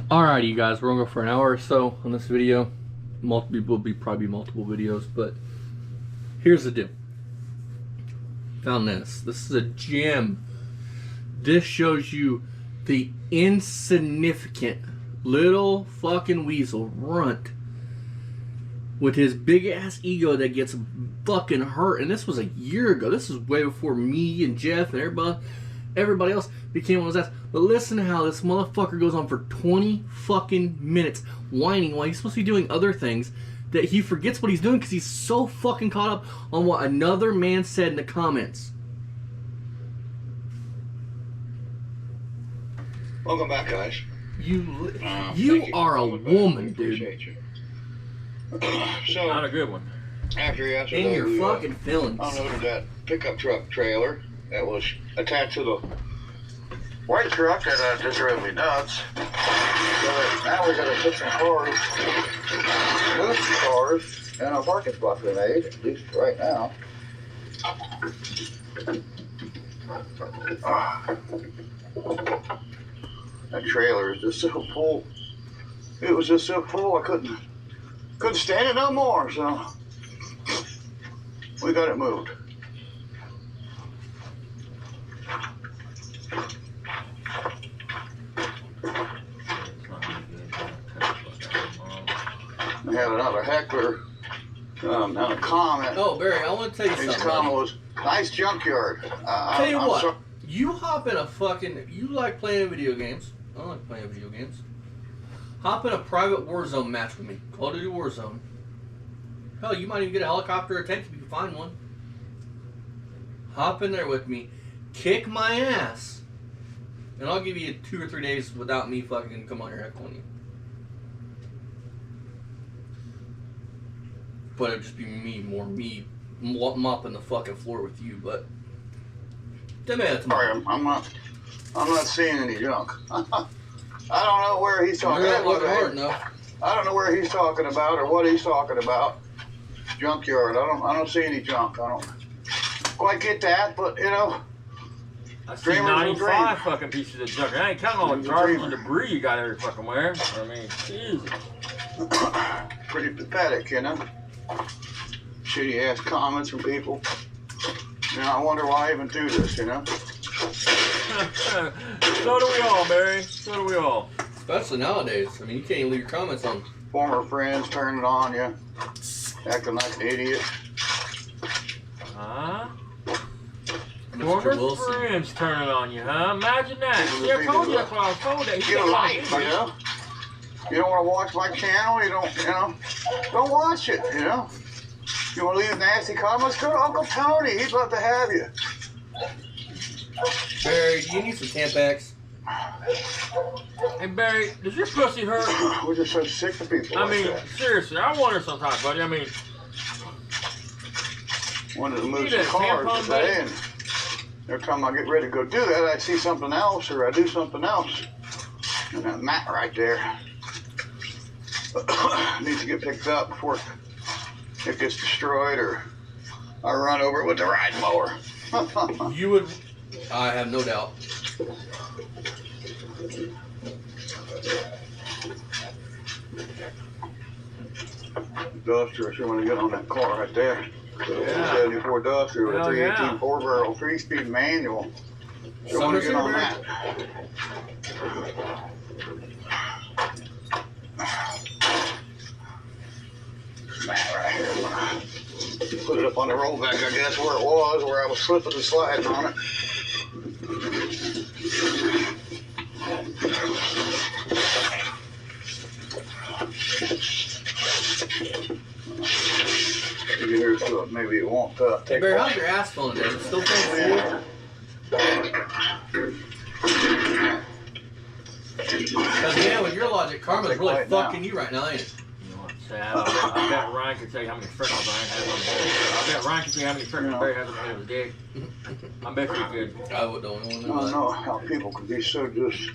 Alrighty, you guys, we're gonna go for an hour or so on this video. Will be probably multiple videos, but here's the deal. Found this. This is a gem. This shows you the insignificant little fucking weasel runt with his big ass ego that gets fucking hurt. And this was a year ago. This was way before me and Jeff and everybody else became on his ass. But listen to how this motherfucker goes on for 20 fucking minutes whining while he's supposed to be doing other things, that he forgets what he's doing because he's so fucking caught up on what another man said in the comments. Welcome back, guys. You are a woman, dude. You. So, Not a good one. after yesterday, In your fucking feelings. unloaded that pickup truck trailer that was attached to the white truck that just drove me nuts. So now we gotta put some cars, move some cars, and a parking spot we made, at least right now. That trailer is just so full. It was just so full I couldn't stand it no more, so we got it moved. I had another heckler and a comment. Oh, Barry, I want to tell you His something. comment buddy. was, nice junkyard. Tell you I'm what, sorry. you hop in a fucking, you like playing video games. I don't like playing video games. Hop in a private Warzone match with me. Call of Duty Warzone. Hell, you might even get a helicopter or a tank if you can find one. Hop in there with me. Kick my ass. And I'll give you 2 or 3 days without me fucking come on your heck on you. But it'd just be me mopping the fucking floor with you, but tell me that's Sorry, I'm not seeing any junk. I don't know where he's talking about. I don't know where he's talking about or what he's talking about. Junkyard. I don't see any junk. I don't quite get that, but you know. I see Dreamers will 95 dream. fucking pieces of junk. I ain't counting all the Dreamers will garbage and dream. debris you got every fucking where. I mean, Jesus. Pretty pathetic, you know. Shitty ass comments from people. You know, I wonder why I even do this, you know. So do we all, Barry. So do we all. Especially nowadays. I mean, you can't even leave your comments on. Former friends turning on you, acting like an idiot. Huh? Mr. Former Wilson. friends turning on you, huh? Imagine that. See, I told you that's what I was told. That he Get a can't life, lie. you know. You don't want to watch my channel, don't watch it, you know. You want to leave nasty comments? Go to Uncle Tony. He'd love to have you. Barry, do you need some Tampax? Hey, Barry, does your pussy hurt? We're just so sick of people. I like mean, that. seriously, I wonder sometimes, buddy. I mean, Wanted to move need some a cars tampon, today, buddy? and every time I get ready to go do that, I see something else or I do something else. And that mat right there needs to get picked up before it gets destroyed or I run over it with the riding mower. You would. I have no doubt. Duster, I sure want to get on that car right there. Yeah. 74 Duster with a Hell 318 yeah. 4-barrel 3-speed manual. Sure want to get on that. Mat right here. Put it up on the rollback, I guess, where it was, where I was slipping and sliding on it. Here's to it. Maybe it won't Hey, take Barry, off. how's your ass feeling today? Is it still painful? Because, man, with your logic, karma's really Right now. fucking you right now, ain't it? you know what's sad? I bet Ryan can tell you how many freckles Ryan has on his head. I bet Ryan can tell you how many freckles Barry has on the head of his dick. I bet you could. I don't know. I don't know how people can be so just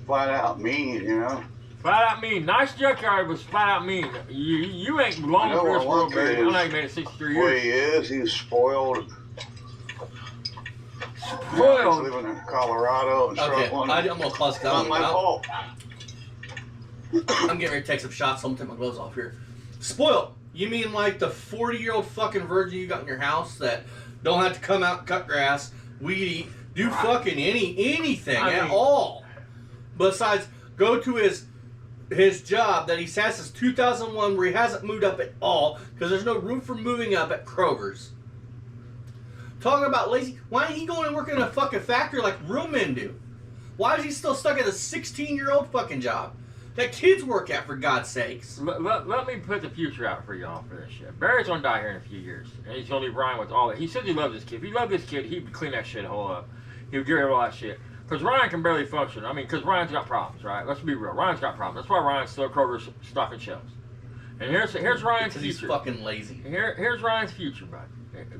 flat out mean, you know. Flat out mean. Nice junkyard was flat out mean. You ain't belonging I know for where this one world, Barry. kid I know is. you made it 63 The way years. he is, he's spoiled. He's Spoiled. living in Colorado and Okay, struggling. I'm gonna pause. Not my fault. I'm getting ready to take some shots. So I'm gonna take my gloves off here. Spoiled. You mean like the 40-year-old fucking virgin you got in your house that don't have to come out and cut grass, weed eat, do fucking anything at all, besides go to his job that he's had since 2001 where he hasn't moved up at all because there's no room for moving up at Kroger's. Talking about lazy. Why ain't he going and working in a fucking factory like real men do? Why is he still stuck at a 16-year-old fucking job that kids work at, for God's sakes? Let me put the future out for y'all for this shit. Barry's gonna die here in a few years, and he's gonna leave Ryan with all that. He says he loves this kid. If he loved this kid, he'd clean that shit hole up. He would get rid of all that shit. Because Ryan can barely function. I mean, because Ryan's got problems, right? Let's be real. Ryan's got problems. That's why Ryan's still at Kroger's stocking shelves. And here's Ryan's future. He's fucking lazy. Here's Ryan's future, bud.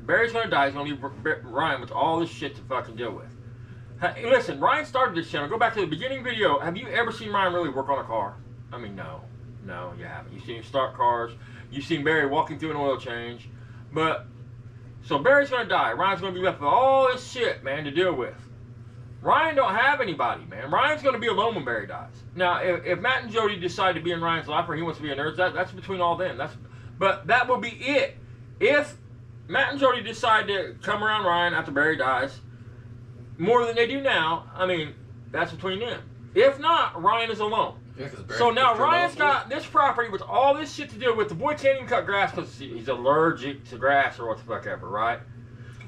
Barry's gonna die. He's gonna leave Ryan with all this shit to fucking deal with. Hey, listen, Ryan started this channel. Go back to the beginning video. Have you ever seen Ryan really work on a car? I mean, no, you haven't. You've seen him start cars. You've seen Barry walking through an oil change. But so Barry's gonna die. Ryan's gonna be left with all this shit, man, to deal with. Ryan don't have anybody, man. Ryan's going to be alone when Barry dies. Now, if Matt and Jody decide to be in Ryan's life or he wants to be a nurse, that's between all them. But that will be it. If Matt and Jody decide to come around Ryan after Barry dies, more than they do now, I mean, that's between them. If not, Ryan is alone. Yeah, so now Ryan's got this property with all this shit to deal with. The boy can't even cut grass because he's allergic to grass or what the fuck ever, right?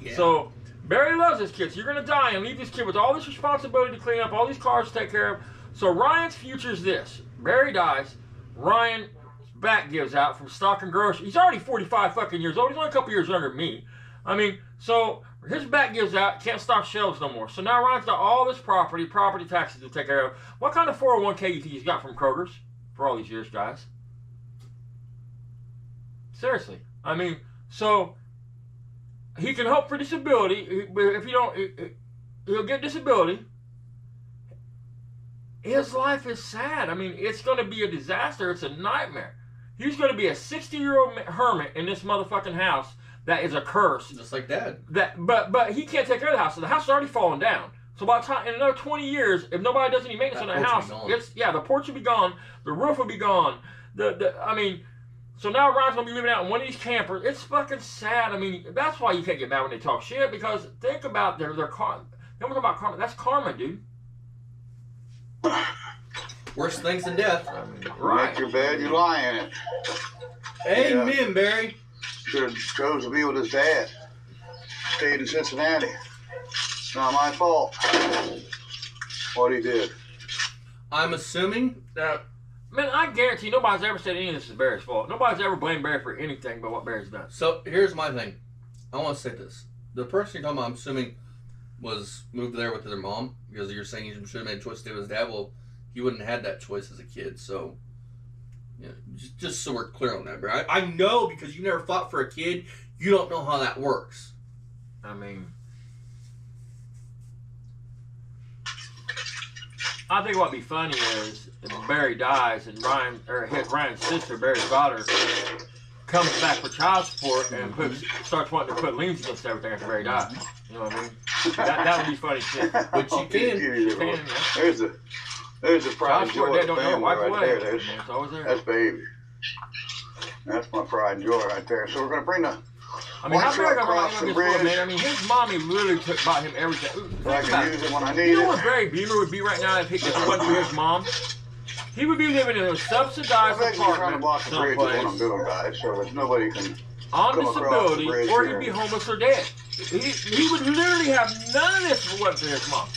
Yeah. So Barry loves this kid, so you're going to die and leave this kid with all this responsibility to clean up, all these cars to take care of. So Ryan's future is this. Barry dies, Ryan's back gives out from stocking groceries. He's already 45 fucking years old. He's only a couple years younger than me. I mean, so his back gives out, can't stock shelves no more. So now Ryan's got all this property taxes to take care of. What kind of 401k you think he's got from Kroger's for all these years, guys? Seriously. I mean, so he can hope for disability, but if you don't, he'll get disability. His life is sad. I mean, it's going to be a disaster. It's a nightmare. He's going to be a 60-year-old hermit in this motherfucking house that is a curse. Just like Dad. But he can't take care of the house. So the house is already falling down. So by the time, in another 20 years, if nobody does any maintenance on that house, the porch will be gone, the roof will be gone. I mean, so now Ryan's going to be living out in one of these campers. It's fucking sad. I mean, that's why you can't get mad when they talk shit, because think about their karma. Don't talk about karma. That's karma, dude. Worse things than death. I mean, right. Make your bed, you lie in it. Amen, Barry. Should have chose to be with his dad. Stayed in Cincinnati. It's not my fault what he did. I'm assuming that... Man, I guarantee nobody's ever said any of this is Barry's fault. Nobody's ever blamed Barry for anything but what Barry's done. So, here's my thing. I want to say this. The person you're talking about, I'm assuming, was moved there with their mom, because you're saying he should have made a choice to stay with his dad. Well, he wouldn't have had that choice as a kid, so... Yeah, just so we're clear on that, Barry. I know, because you never fought for a kid, you don't know how that works. I mean... I think what'd be funny is if Barry dies and Ryan's sister, Barry's daughter, comes back for child support and starts wanting to put liens against everything after Barry dies. You know what I mean? That would be funny shit. But she can. There's the pride and joy of the family right there. That's baby. That's my pride and joy right there. So we're going to bring the how Barry got this boy, man? I mean, his mommy literally bought him everything. I can use it when I need it. You know where Barry Beamer would be right now if it wasn't for his mom? He would be living in a subsidized apartment someplace. What I'm doing, guys, so that nobody can on disability, or he'd be homeless or dead. He would literally have none of this if it wasn't for his mom.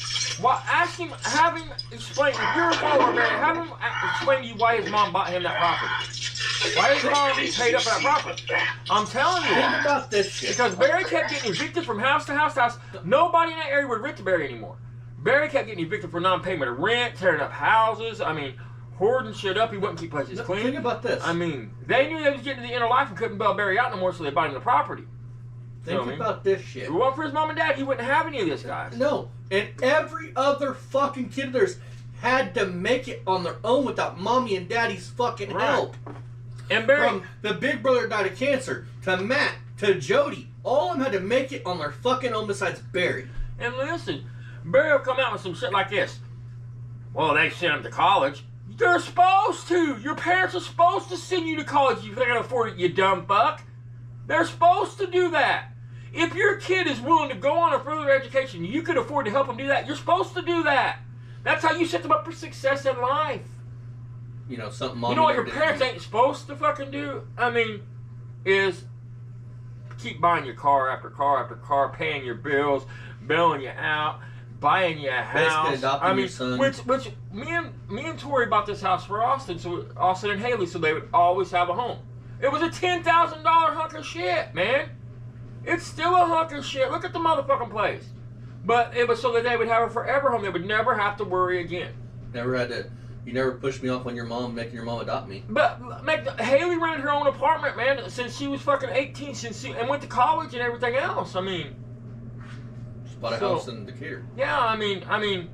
Have him explain, if you're a follower, Barry, have him explain to you why his mom bought him that property. Why his mom paid up for that property. I'm telling you that. About this shit. Because Barry kept getting evicted from house to house to house. Nobody in that area would rent to Barry anymore. Barry kept getting evicted for non-payment of rent, tearing up houses. I mean, hoarding shit up. He wouldn't keep places clean. Think about this. I mean, they knew they was getting to the end of life and couldn't bail Barry out no more, so they bought him the property. Think about this shit. If it wasn't for his mom and dad, he wouldn't have any of this, guys. No. And every other fucking kid of theirs had to make it on their own without mommy and daddy's fucking help. And Barry... From the big brother died of cancer, to Matt, to Jody, all of them had to make it on their fucking own besides Barry. And listen, Barry will come out with some shit like this. Well, they sent him to college. You They're supposed to. Your parents are supposed to send you to college if they can afford it, you dumb fuck. They're supposed to do that. If your kid is willing to go on a further education, you can afford to help them do that. You're supposed to do that. That's how you set them up for success in life. You know, something You know what your parents ain't supposed to fucking do? I mean, is keep buying your car after car after car, paying your bills, bailing you out, buying you a house. Adopting your son. Which me and Tori bought this house for Austin, so Austin and Haley, so they would always have a home. It was a $10,000 hunk of shit, man. It's still a hunk of shit. Look at the motherfucking place. But it was so that they would have a forever home. They would never have to worry again. Never had to. You never pushed me off on your mom, making your mom adopt me. But Haley rented her own apartment, man, since she was fucking 18, and went to college and everything else. I mean, Just bought a house in Decatur. Yeah, I mean,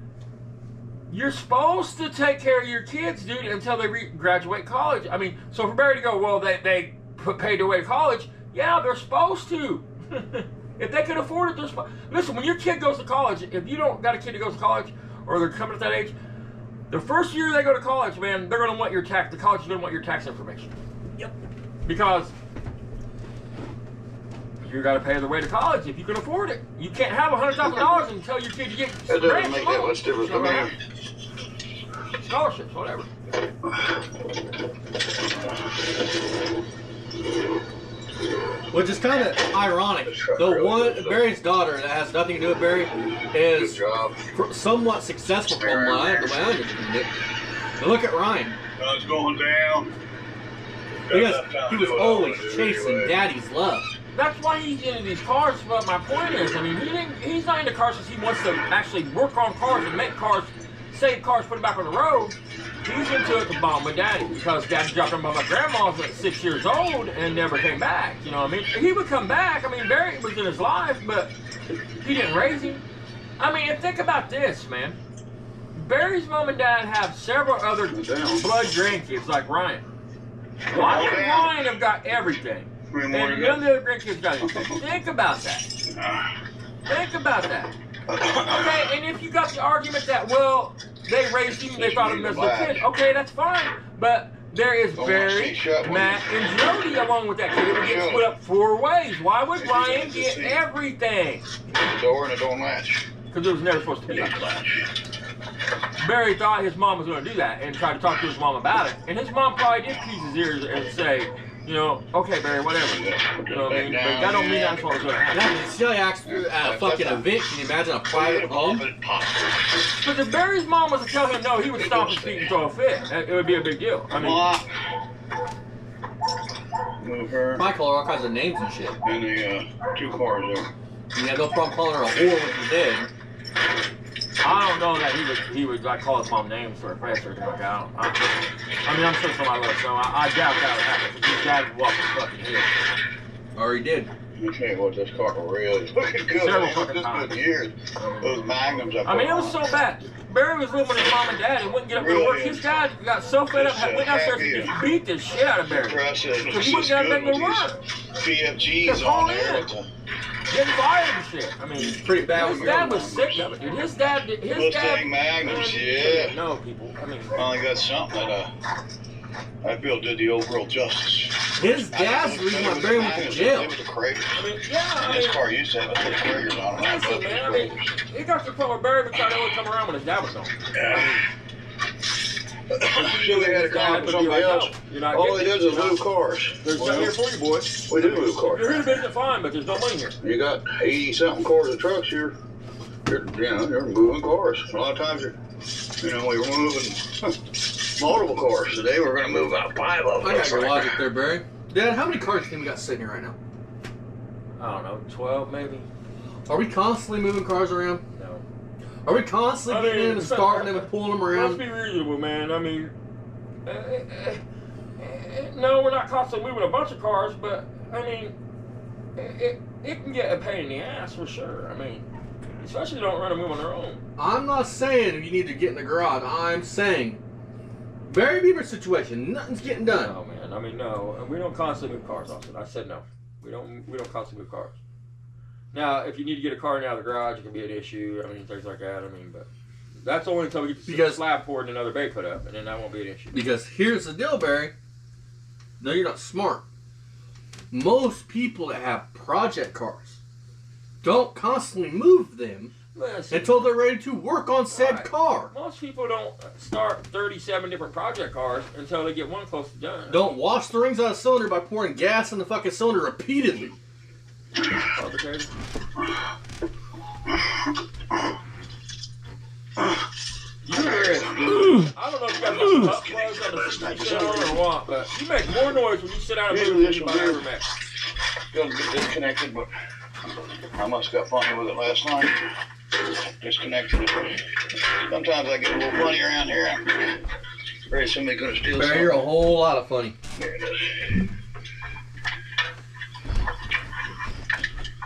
you're supposed to take care of your kids, dude, until they graduate college. I mean, so for Barry to go, well, they paid their way to college. Yeah, they're supposed to. If they can afford it, they're supposed. Listen, when your kid goes to college, if you don't got a kid that goes to college, or they're coming at that age, the first year they go to college, man, they're going to want your tax. The college is going to want your tax information. Yep. Because you got to pay their way to college if you can afford it. You can't have $100,000 and tell your kid to get That doesn't make that much difference to me. Scholarships, whatever. Which is kind of ironic. The one, Barry's daughter, that has nothing to do with Barry, is somewhat successful from the way I understand it. But look at Ryan. It's going down. Because he was always chasing Daddy's love. That's why he's into these cars. But my point is, I mean, he's not into cars because he wants to actually work on cars and make cars, save cars, put them back on the road. He's into it to bond with Daddy because Daddy dropped him by my grandma's at 6 years old and never came back. You know what I mean? He would come back. I mean, Barry was in his life, but he didn't raise him. I mean, and think about this, man. Barry's mom and dad have several other blood grandkids like Ryan. Why would Ryan have got everything? And none of the other grandkids got anything. Think about that. Think about that. Okay, and if you got the argument that, well, they raised him, they thought of him as their kid, okay, that's fine. But there is Barry, Matt, and Jody along with that kid. It would get split up 4 ways. Why would Ryan get everything? Door and it don't latch. Because it was never supposed to be like that. Barry thought his mom was going to do that and tried to talk to his mom about it. And his mom probably did tease his ears and say, you know, okay, Barry, whatever. You know what I mean? But that don't mean that's what was going to happen. That's silly accident at a fucking event. Can you imagine a private home? But if Barry's mom was to tell him no, he would stomp his feet and throw a fit. It would be a big deal. I mean, move her. I call her all kinds of names and shit. And the 2 cars there. You have no problem calling her a whore when she's dead. I don't know that he would like call his mom names for a press or anything like that. I mean, I'm sure somebody let us know. I doubt that would happen. His dad would walk his fucking head. Or he did. You tell you what, this car really is looking good. Several fucking This times. good years. Those magnums I put I mean, it was on. so bad. Barry was living with his mom and dad and wouldn't get up to work. His dad got so fed up, went downstairs and just beat the shit out of Barry. Because he wouldn't get up to work. PFGs on there. Getting fired and shit. I mean, Pretty bad. his dad was sick of it, dude. His dad. Mustang Magnums, yeah. No, people. I mean, Finally got something that I feel did the overall justice. His dad's the reason why Barry went to jail. It was the craters. I mean, yeah. And this car used to have a little craters on it. Listen, man. I mean, it got to the point where Barry would try to only come around when his dad was gone. Sure, they had a car for somebody else. All it is move cars. There's nothing here for you, boys. We do move cars. You're here to visit fine, but there's no money here. You got 80-something cars and trucks here. You're moving cars. A lot of times we were moving multiple cars. Today we're going to move about 5 of them. I got your logic there, Barry. Dad, how many cars do you think we got sitting here right now? I don't know, 12 maybe? Are we constantly moving cars around? No. Are we constantly getting in and starting them and pulling them around? Let's be reasonable, man. I mean, no, we're not constantly moving a bunch of cars, but, I mean, it can get a pain in the ass for sure. I mean, especially if they don't run and move on their own. I'm not saying you need to get in the garage. I'm saying, Barry Beaver's situation, nothing's getting done. No, man. I mean, no. We don't constantly move cars, Austin. I said no. We don't constantly move cars. Now, if you need to get a car out of the garage, it can be an issue. I mean, things like that. I mean, but That's only until we get the slab poured and another bay put up, and then that won't be an issue. Because here's the deal, Barry. No, you're not smart. Most people that have project cars don't constantly move them until they're ready to work on said car. Most people don't start 37 different project cars until they get one close to done. Don't wash the rings out of the cylinder by pouring gas in the fucking cylinder repeatedly. Arbitrator. I don't know if you guys got butt plugs on the system or what, but you make more noise when you sit down and move than anybody ever met. Gonna get disconnected, but I must got funny with it last night. Disconnected it. Sometimes I get a little funny around here. I'm afraid somebody's gonna steal something. You're a whole lot of funny. There it is.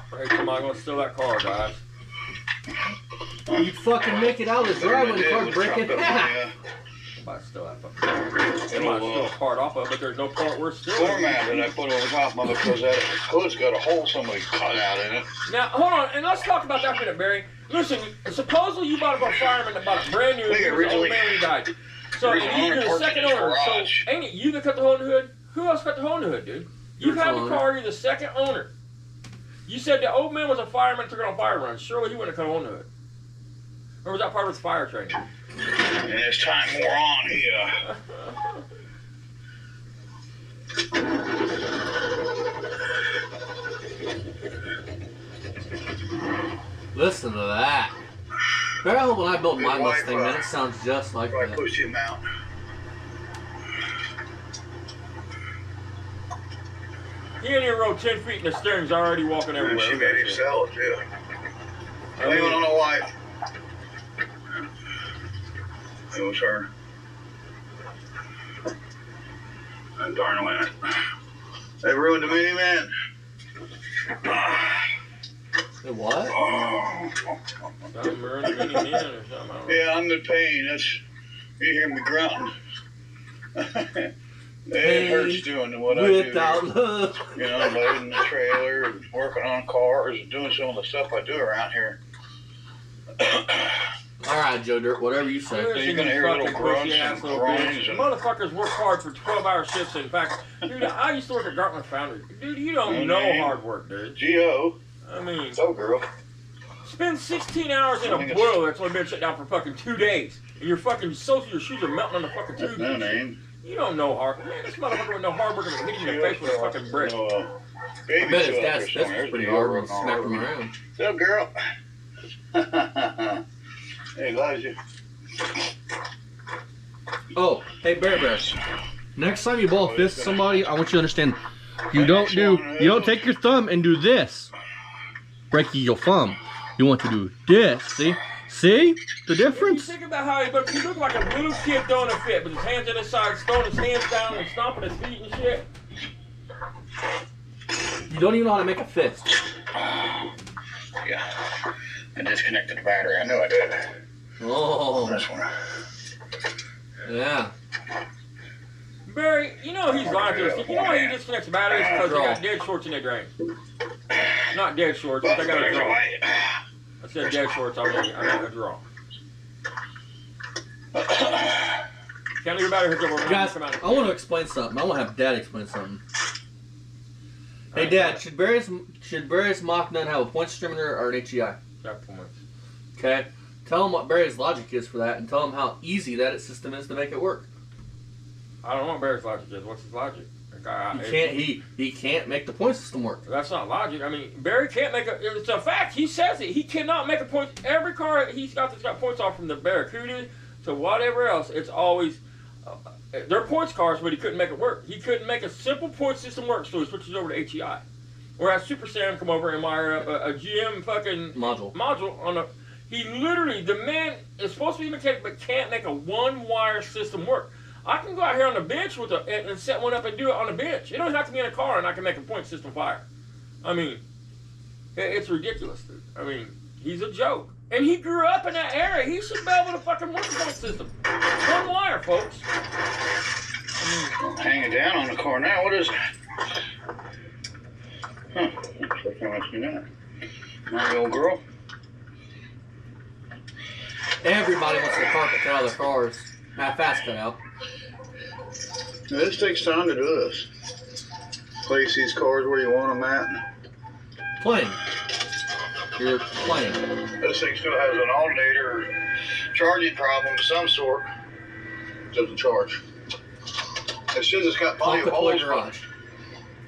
Hey, somebody gonna steal that car, guys. You'd fucking make it out of the driveway and the car break in half. Somebody steal that fucking car. Somebody steal a part off of it, but there's no part worth stealing. Floor mat that I put over top of it because that hood's got a hole somebody cut out in it. Now, hold on, and let's talk about that for a minute, Barry. Listen, supposedly you bought a fireman that bought a brand new old man when he died. So, and you're the second owner, so ain't it you that cut the hole in the hood? Who else cut the hole in the hood, dude? You've had the car, you're the second owner. You said the old man was a fireman and took it on fire runs. Surely he wouldn't have cut a hole in the hood. Or was that part of his fire training? And as time wore on, he, Listen to that. Well, when I built my Mustang, man, it sounds just like that. Push him out. He ain't even rode 10 feet and the steering's already walking everywhere. She made him sell it, too. Blame it on the wife. It was her. And darn it. They ruined the minivan. What? Something ruined the minivan or something. Yeah, I'm in pain. That's, you hear me grunting. It hurts doing what I do. Without love. You know, loading the trailer and working on cars and doing some of the stuff I do around here. All right, Joe Dirt, whatever you say. You're going to hear little grunts and groans. Motherfuckers work hard for 12-hour shifts. In fact, dude, I used to work at Gartland Foundry. Dude, you don't know hard work, dude. G.O. I mean, So, girl. Spend 16 hours in a boiler that's only been shut down for fucking 2 days. And your fucking soles of your shoes are melting on the fucking tube. No name. You don't know hard. Man, this motherfucker with no hard work and hit you in the face with a fucking brick. No, I baby bet his dad's pretty hard when smack him around. So, girl. Hey, Elijah. Oh, hey, Bear. Next time you ball fist somebody, I want you to understand. You don't take your thumb and do this. Break your thumb. You want to do this. See the difference? You think about how he looked like a little kid throwing a fit, with his hands on his sides, throwing his hands down and stomping his feet and shit. You don't even know how to make a fist. Yeah. I disconnected the battery. I knew I did. Oh. This one. Yeah. Barry, you know he's lying to us. You know why he disconnects the batteries? Because they got dead shorts in their drain. Not dead shorts, but they got a draw. I said dead shorts, I meant a draw. Can't leave your battery hooked up. Guys, I want to explain something. I want to have Dad explain something. Hey, Dad, should Barry's Mach 9 have a point system or an HEI? Okay. Tell him what Barry's logic is for that, and tell him how easy that system is to make it work. I don't know what Barry's logic is. What's his logic? He can't make the point system work. That's not logic. I mean, Barry can't make it's a fact. He says it. He cannot make a point. Every car he's got that's got points off, from the Barracuda to whatever else, it's always they're points cars, but he couldn't make it work. He couldn't make a simple point system work, so he switches over to HEI. Whereas Super Sam come over and wire up a GM fucking module on a. He literally, the man is supposed to be a mechanic, but can't make a one-wire system work. I can go out here on the bench with and set one up and do it on the bench. It don't have to be in a car, and I can make a point system fire. I mean, it's ridiculous, dude. I mean, he's a joke. And he grew up in that area. He should be able to fucking work a point system. One wire, folks. I'm hanging down on the car now. What is it? Huh. Looks like I must be that. My old girl. Everybody wants the carpet cut out of their cars. Half-ass cut out. This takes time to do this. Place these cars where you want them at. Playing. You're playing. This thing still has an alternator charging problem of some sort. Doesn't charge. It says it's got plenty of volts.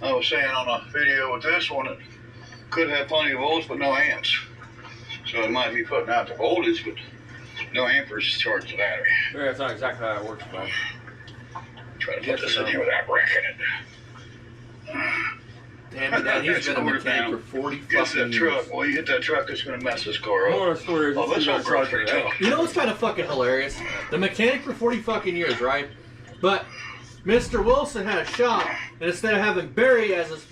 I was saying on a video with this one, it could have plenty of volts, but no amps. So it might be putting out the voltage, but no amperes to charge the battery. Yeah, that's not exactly how it works, bud. Try to put this in here without wrecking it. Damn it, Dad, he's been a mechanic for 40 Guess fucking that years. truck. Well, you hit that truck, it's going to mess this car up. More of the story is Oh, this old girl's pretty tough. You know what's kind of fucking hilarious? The mechanic for 40 fucking years, right? But Mr. Wilson had a shop, and instead of having Barry as his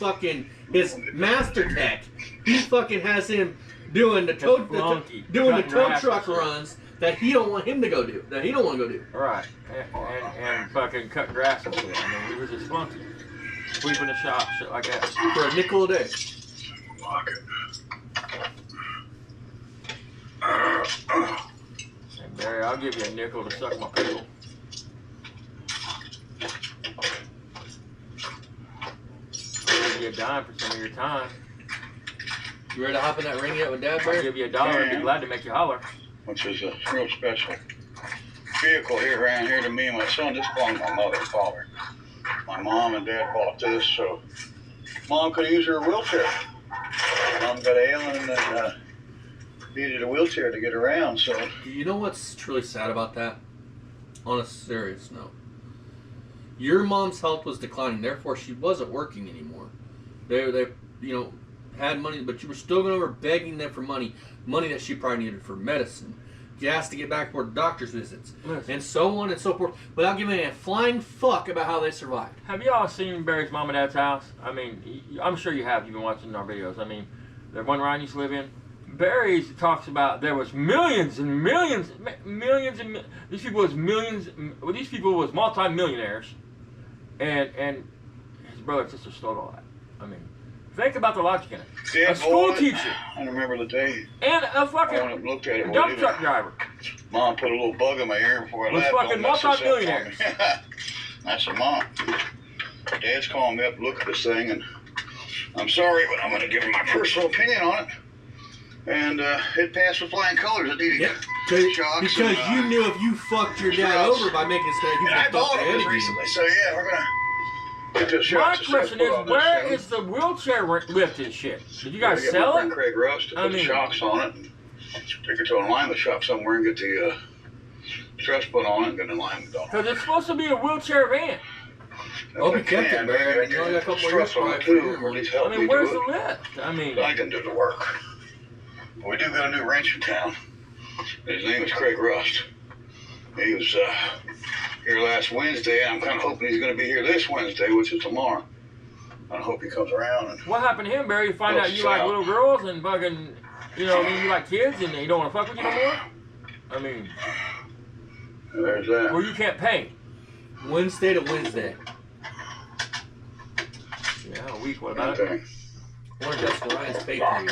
master tech, he fucking has him doing the tow truck runs that he don't want him to go do. That he don't want to go do. Right, and fucking cut grass and shit. I mean, he was just flunky. Sweeping the shop, shit like that. For a nickel a day. Lock it. And Barry, I'll give you a nickel to suck my pickle. I'll give you a dime for some of your time. You ready to hop in that ring yet with Dad, I'll Barry? give you $1 and be glad to make you holler. Which is a real special vehicle here around here to me and my son. This belonged to my mother and father. My mom and dad bought this, so Mom could use her wheelchair. Mom got ailing and needed a wheelchair to get around, so. You know what's truly sad about that? On a serious note. Your mom's health was declining, therefore she wasn't working anymore. They had money, but you were still going over begging them for money that she probably needed for medicine, gas to get back for doctor's visits, and so on and so forth, without giving a flying fuck about how they survived. Have you all seen Barry's mom and dad's house? I mean, I'm sure you have. You've been watching our videos. I mean, the one Ryan used to live in. Barry talks about there was millions and millions. These people was multi-millionaires, and his brother and sister stole all that. I mean, think about the logic in it. A school teacher. I remember the day. And a fucking I went and looked at it. dump truck driver. Mom put a little bug in my ear before I Was left. fucking Don't mess this up for multi-millionaires. me. I said, Mom, Dad's calling me up to look at this thing, and I'm sorry, but I'm going to give him my personal opinion on it. And it passed with flying colors. It needed shocks. Because you knew if you fucked your dad over by making this guy, you and I bought it recently, so yeah, we're going to get this My shocks. question is, where is the wheelchair lift and shit? Did you guys sell it? Craig Rust to put the shocks on it. And take it to an alignment shop somewhere and get the struts put on it and get an alignment on it. Because it's supposed to be a wheelchair van. Oh, we kept it, Barry. You only got a couple more years for it. I mean, where's the lift? I mean, I can do the work. But we do got a new rancher in town. His name is Craig Rust. He was here last Wednesday, and I'm kind of hoping he's going to be here this Wednesday, which is tomorrow. I hope he comes around. And what happened to him, Barry? You find out you like little girls and fucking, you know, I mean, you like kids and you don't want to fuck with you no more? I mean, there's that. Or you can't pay. Wednesday to Wednesday. Yeah, a week. What about it? I wonder if that's Ryan's pay period.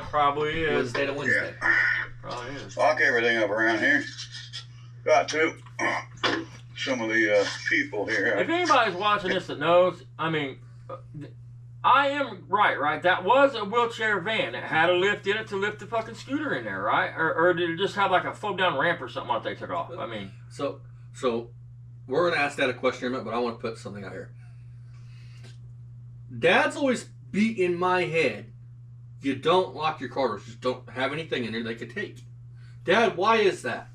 Probably is. Wednesday to Wednesday. Yeah. Probably is. Lock everything up around here. Got to. Some of the people here. If anybody's watching this that knows, I mean, I am right? That was a wheelchair van. It had a lift in it to lift the fucking scooter in there, right? Or did it just have like a fold down ramp or something that they took off? I mean. So we're going to ask that a question in a minute, but I want to put something out here. Dad's always beat in my head, you don't lock your car doors. Just don't have anything in there they could take. Dad, why is that?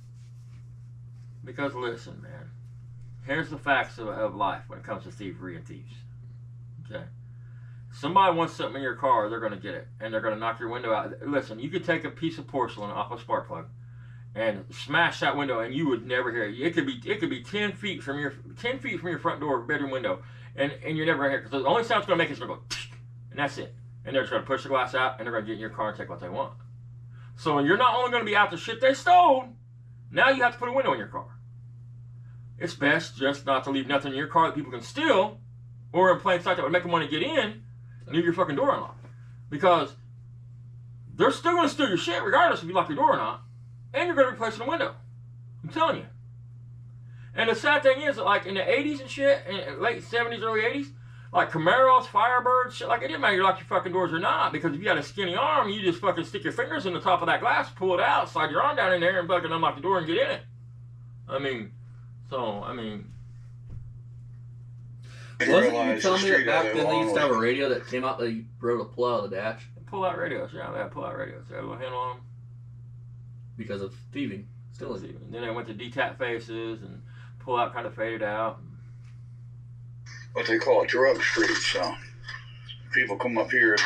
Because listen, man. Here's the facts of life when it comes to thievery and thieves. Okay? Somebody wants something in your car, they're going to get it. And they're going to knock your window out. Listen, you could take a piece of porcelain off a spark plug and smash that window and you would never hear it. It could be 10 feet from your front door, bedroom window. And you're never going to hear it. Because the only sound it's going to make is going to go, and that's it. And they're just going to push the glass out, and they're going to get in your car and take what they want. So you're not only going to be out the shit they stole, now you have to put a window in your car. It's best just not to leave nothing in your car that people can steal, or in plain sight that would make them want to get in, leave your fucking door unlocked. Because they're still going to steal your shit regardless if you lock your door or not. and you're going to be replacing the window. I'm telling you. And the sad thing is, like in the 80s and shit, in late 70s, early 80s, like Camaros, Firebirds, shit, like it didn't matter you lock your fucking doors or not, because if you got a skinny arm, you just fucking stick your fingers in the top of that glass, pull it out, slide your arm down in there, and fucking unlock the door and get in it. I mean, wasn't you telling me that back then they used to have a radio that came out that you were able to pull out of the dash? pull-out radios, yeah, they had pull-out radios. They had a little handle on them. Because of thieving. Still is. And then they went to detach faces and pull-out kind of faded out. What they call a drug street, so people come up here and